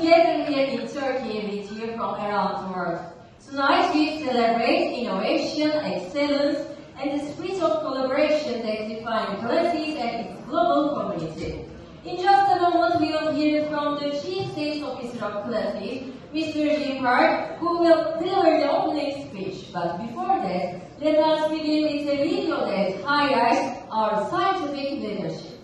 together here in Turkey with you from around the world. Tonight we celebrate innovation, excellence, and the spirit of collaboration that define Pilates and its global community. In just a moment, we will hear from the Chief Sales Officer of Pilates, Mr. Jim Park, who will deliver the opening speech. But before that, let us begin with a video that highlights our scientific leadership.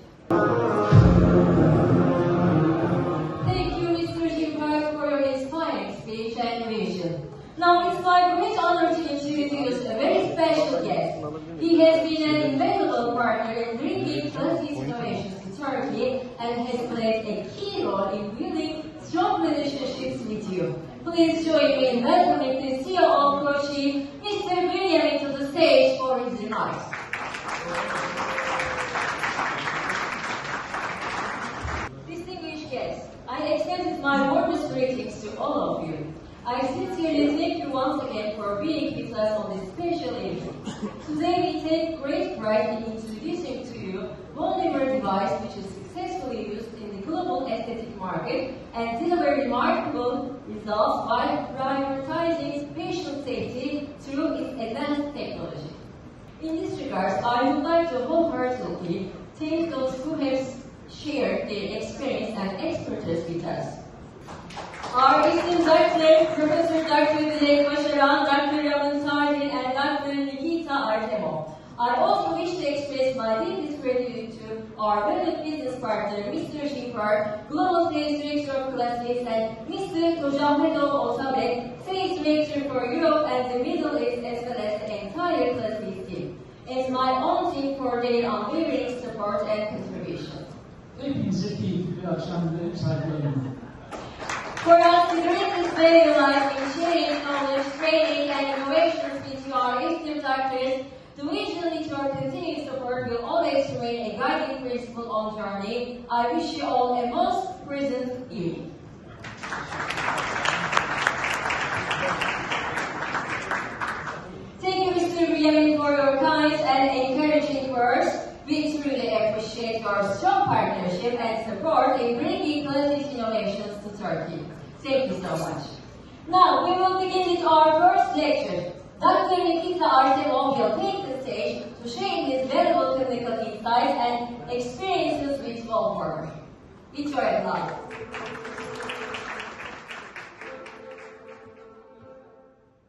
Thank you, Mr. Jim Park, for your inspiring speech and vision. Now it's my great honor to introduce a very special guest. He has been an invaluable partner in bringing Pilates innovations to Turkey and has played a key role in building strong relationships with you. Please join me in welcoming the CEO of Kochi, Mr. Benjamin, to the stage for his remarks. Distinguished guests, I extend my warmest greetings to all of you. I sincerely thank you once again for being with us on this special evening. Today we take great pride in introducing to you Monomer device which is successfully used in the global aesthetic market and deliver remarkable results by prioritizing patient safety through its advanced technology. In this regard, I would like to wholeheartedly thank those who have shared their experience and expertise with us. Our esteemed Dr. Professor Dr. Dilek Başaran, Dr. Raman Tardin, and Dr. Nikita Artemov. I also wish to express my deepest gratitude to our valued business partner, Mr. Jim Park, Global Sales Director of Pilates, and Mr. Tojahmedov Otabek, Sales Director for Europe and the Middle East, as well as the entire Pilates team. It's my own team for their unwavering support and contribution. Hepinize keyifli bir akşam dilerim, saygılarımla. For us, the greatest value lies in sharing knowledge, training, and innovations with our esteemed doctors. The vision with your continued support will always remain a guiding principle on journey. I wish you all a most pleasant evening. Thank you, Mr. Benjamin, for your kind and encouraging words. We truly appreciate your strong partnership and support in bringing Pilates innovations to Turkey. Thank you so much. Now, we will begin with our first lecture. Dr. Nikita Artemov will take the stage to share his valuable clinical insights and experiences with Wall Warmer. With your applause.